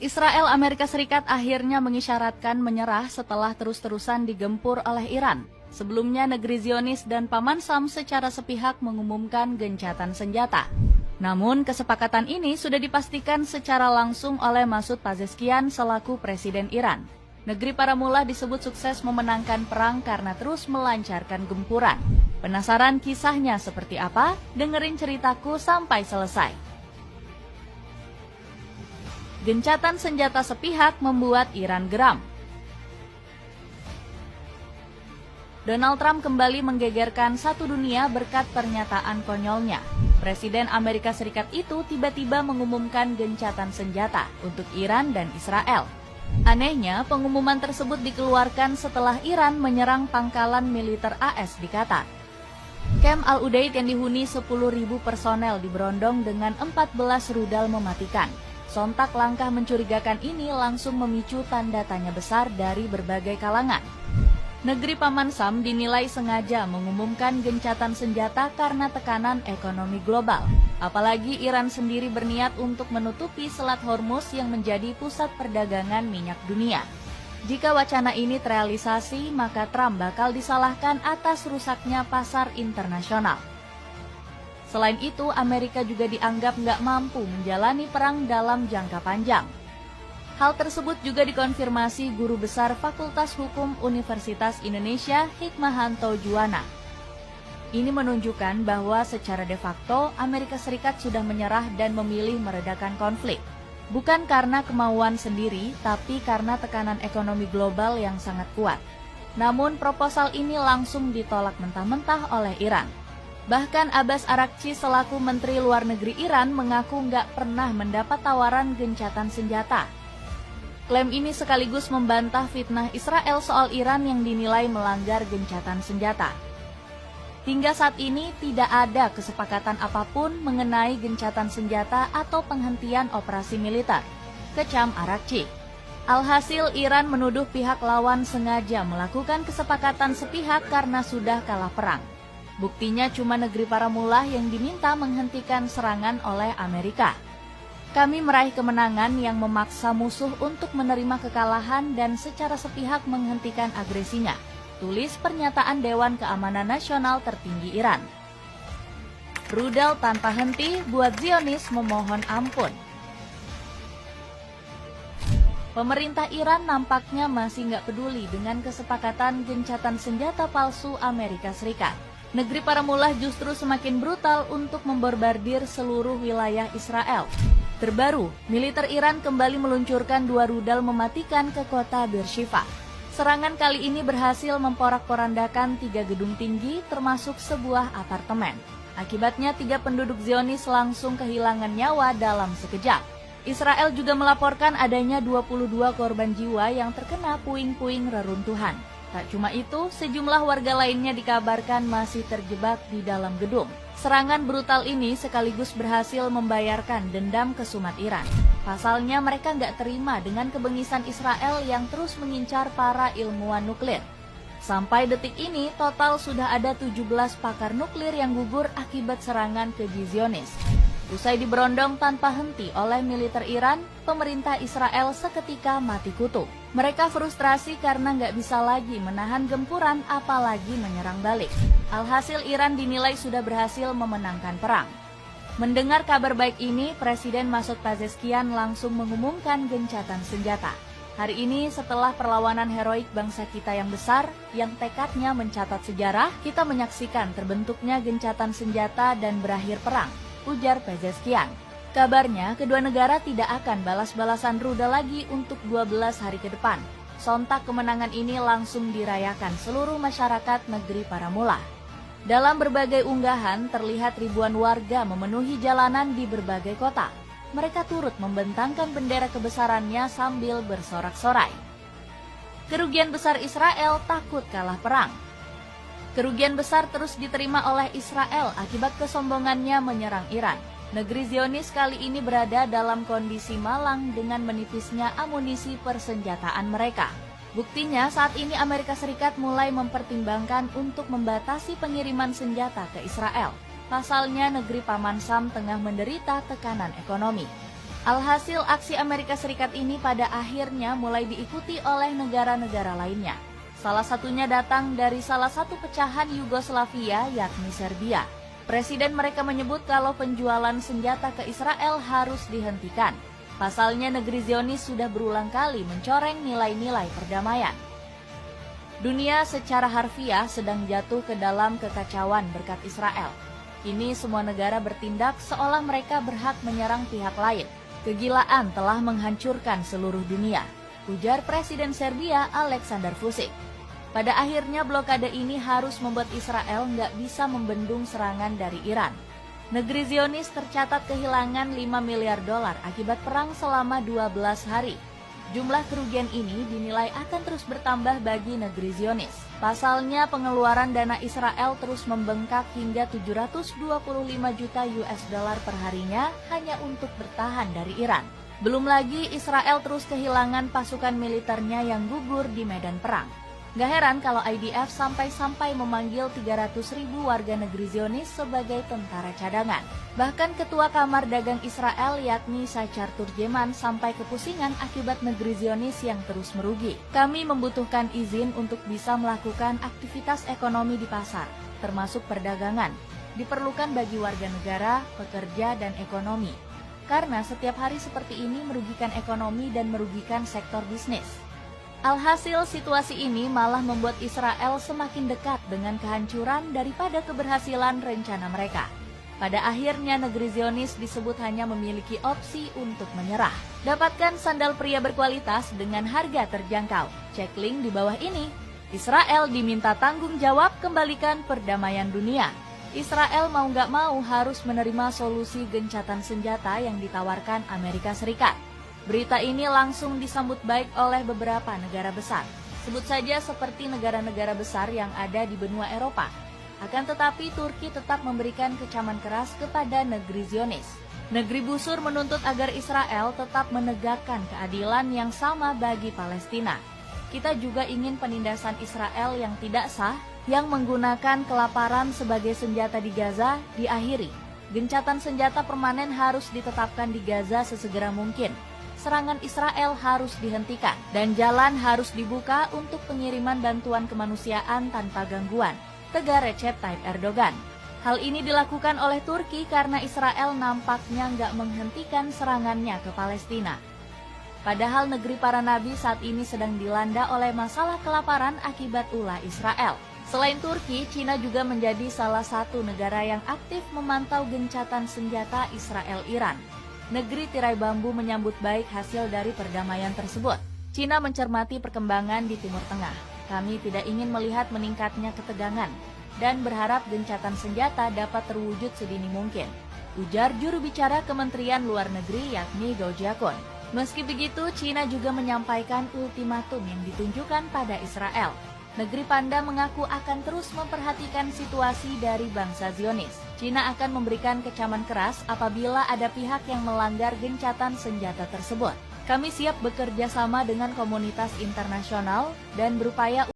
Israel Amerika Serikat akhirnya mengisyaratkan menyerah setelah terus-terusan digempur oleh Iran. Sebelumnya negeri Zionis dan Paman Sam secara sepihak mengumumkan gencatan senjata. Namun kesepakatan ini sudah dipastikan secara langsung oleh Masoud Pezeshkian selaku Presiden Iran. Negeri para mullah disebut sukses memenangkan perang karena terus melancarkan gempuran. Penasaran kisahnya seperti apa? Dengerin ceritaku sampai selesai. Gencatan senjata sepihak membuat Iran geram. Donald Trump kembali menggegerkan satu dunia berkat pernyataan konyolnya. Presiden Amerika Serikat itu tiba-tiba mengumumkan gencatan senjata untuk Iran dan Israel. Anehnya, pengumuman tersebut dikeluarkan setelah Iran menyerang pangkalan militer AS di Qatar. Camp Al-Udeid yang dihuni 10.000 personel diberondong dengan 14 rudal mematikan. Sontak langkah mencurigakan ini langsung memicu tanda tanya besar dari berbagai kalangan. Negeri Paman Sam dinilai sengaja mengumumkan gencatan senjata karena tekanan ekonomi global. Apalagi Iran sendiri berniat untuk menutupi Selat Hormuz yang menjadi pusat perdagangan minyak dunia. Jika wacana ini terrealisasi, maka Trump bakal disalahkan atas rusaknya pasar internasional. Selain itu, Amerika juga dianggap nggak mampu menjalani perang dalam jangka panjang. Hal tersebut juga dikonfirmasi Guru Besar Fakultas Hukum Universitas Indonesia Hikmahanto Juwana. Ini menunjukkan bahwa secara de facto Amerika Serikat sudah menyerah dan memilih meredakan konflik. Bukan karena kemauan sendiri, tapi karena tekanan ekonomi global yang sangat kuat. Namun proposal ini langsung ditolak mentah-mentah oleh Iran. Bahkan Abbas Araghchi selaku Menteri Luar Negeri Iran mengaku nggak pernah mendapat tawaran gencatan senjata. Klaim ini sekaligus membantah fitnah Israel soal Iran yang dinilai melanggar gencatan senjata. Hingga saat ini tidak ada kesepakatan apapun mengenai gencatan senjata atau penghentian operasi militer, kecam Araghchi. Alhasil Iran menuduh pihak lawan sengaja melakukan kesepakatan sepihak karena sudah kalah perang. Buktinya cuma negeri para mullah yang diminta menghentikan serangan oleh Amerika. Kami meraih kemenangan yang memaksa musuh untuk menerima kekalahan dan secara sepihak menghentikan agresinya, tulis pernyataan Dewan Keamanan Nasional tertinggi Iran. Rudal tanpa henti buat Zionis memohon ampun. Pemerintah Iran nampaknya masih nggak peduli dengan kesepakatan gencatan senjata palsu Amerika Serikat. Negeri para mullah justru semakin brutal untuk membombardir seluruh wilayah Israel. Terbaru, militer Iran kembali meluncurkan 2 rudal mematikan ke kota Beersheva. Serangan kali ini berhasil memporak-porandakan 3 gedung tinggi termasuk sebuah apartemen. Akibatnya 3 penduduk Zionis langsung kehilangan nyawa dalam sekejap. Israel juga melaporkan adanya 22 korban jiwa yang terkena puing-puing reruntuhan. Tak cuma itu, sejumlah warga lainnya dikabarkan masih terjebak di dalam gedung. Serangan brutal ini sekaligus berhasil membayarkan dendam kesumat Iran. Pasalnya mereka nggak terima dengan kebengisan Israel yang terus mengincar para ilmuwan nuklir. Sampai detik ini, total sudah ada 17 pakar nuklir yang gugur akibat serangan keji Zionis. Usai diberondong tanpa henti oleh militer Iran, pemerintah Israel seketika mati kutu. Mereka frustrasi karena nggak bisa lagi menahan gempuran apalagi menyerang balik. Alhasil Iran dinilai sudah berhasil memenangkan perang. Mendengar kabar baik ini, Presiden Masoud Pezeshkian langsung mengumumkan gencatan senjata. Hari ini setelah perlawanan heroik bangsa kita yang besar, yang tekadnya mencatat sejarah, kita menyaksikan terbentuknya gencatan senjata dan berakhir perang, ujar Pezeshkian. Kabarnya, kedua negara tidak akan balas-balasan rudal lagi untuk 12 hari ke depan. Sontak kemenangan ini langsung dirayakan seluruh masyarakat negeri para mullah. Dalam berbagai unggahan, terlihat ribuan warga memenuhi jalanan di berbagai kota. Mereka turut membentangkan bendera kebesarannya sambil bersorak-sorai. Kerugian besar Israel takut kalah perang. Kerugian besar terus diterima oleh Israel akibat kesombongannya menyerang Iran. Negeri Zionis kali ini berada dalam kondisi malang dengan menipisnya amunisi persenjataan mereka. Buktinya saat ini Amerika Serikat mulai mempertimbangkan untuk membatasi pengiriman senjata ke Israel. Pasalnya negeri Paman Sam tengah menderita tekanan ekonomi. Alhasil aksi Amerika Serikat ini pada akhirnya mulai diikuti oleh negara-negara lainnya. Salah satunya datang dari salah satu pecahan Yugoslavia, yakni Serbia. Presiden mereka menyebut kalau penjualan senjata ke Israel harus dihentikan. Pasalnya negeri Zionis sudah berulang kali mencoreng nilai-nilai perdamaian. Dunia secara harfiah sedang jatuh ke dalam kekacauan berkat Israel. Kini semua negara bertindak seolah mereka berhak menyerang pihak lain. Kegilaan telah menghancurkan seluruh dunia, ujar Presiden Serbia Aleksandar Vučić. Pada akhirnya blokade ini harus membuat Israel nggak bisa membendung serangan dari Iran. Negeri Zionis tercatat kehilangan 5 miliar dolar akibat perang selama 12 hari. Jumlah kerugian ini dinilai akan terus bertambah bagi negeri Zionis. Pasalnya pengeluaran dana Israel terus membengkak hingga 725 juta US dollar per harinya hanya untuk bertahan dari Iran. Belum lagi Israel terus kehilangan pasukan militernya yang gugur di medan perang. Gak heran kalau IDF sampai-sampai memanggil 300.000 warga negeri Zionis sebagai tentara cadangan. Bahkan Ketua Kamar Dagang Israel yakni Sachar Turjeman sampai kepusingan akibat negeri Zionis yang terus merugi. Kami membutuhkan izin untuk bisa melakukan aktivitas ekonomi di pasar, termasuk perdagangan. Diperlukan bagi warga negara, pekerja, dan ekonomi. Karena setiap hari seperti ini merugikan ekonomi dan merugikan sektor bisnis. Alhasil situasi ini malah membuat Israel semakin dekat dengan kehancuran daripada keberhasilan rencana mereka. Pada akhirnya negeri Zionis disebut hanya memiliki opsi untuk menyerah. Dapatkan sandal pria berkualitas dengan harga terjangkau. Cek link di bawah ini. Israel diminta tanggung jawab kembalikan perdamaian dunia. Israel mau nggak mau harus menerima solusi gencatan senjata yang ditawarkan Amerika Serikat. Berita ini langsung disambut baik oleh beberapa negara besar. Sebut saja seperti negara-negara besar yang ada di benua Eropa. Akan tetapi Turki tetap memberikan kecaman keras kepada negeri Zionis. Negeri busur menuntut agar Israel tetap menegakkan keadilan yang sama bagi Palestina. Kita juga ingin penindasan Israel yang tidak sah, yang menggunakan kelaparan sebagai senjata di Gaza, diakhiri. Gencatan senjata permanen harus ditetapkan di Gaza sesegera mungkin. Serangan Israel harus dihentikan dan jalan harus dibuka untuk pengiriman bantuan kemanusiaan tanpa gangguan, tegar Recep Tayyip Erdogan. Hal ini dilakukan oleh Turki karena Israel nampaknya nggak menghentikan serangannya ke Palestina. Padahal negeri para nabi saat ini sedang dilanda oleh masalah kelaparan akibat ulah Israel. Selain Turki, Cina juga menjadi salah satu negara yang aktif memantau gencatan senjata Israel-Iran. Negeri tirai bambu menyambut baik hasil dari perdamaian tersebut. Cina mencermati perkembangan di Timur Tengah. Kami tidak ingin melihat meningkatnya ketegangan dan berharap gencatan senjata dapat terwujud sedini mungkin, ujar juru bicara Kementerian Luar Negeri yakni Gao Jiakun. Meski begitu, Cina juga menyampaikan ultimatum yang ditunjukkan pada Israel. Negeri Panda mengaku akan terus memperhatikan situasi dari bangsa Zionis. Cina akan memberikan kecaman keras apabila ada pihak yang melanggar gencatan senjata tersebut. Kami siap bekerja sama dengan komunitas internasional dan berupaya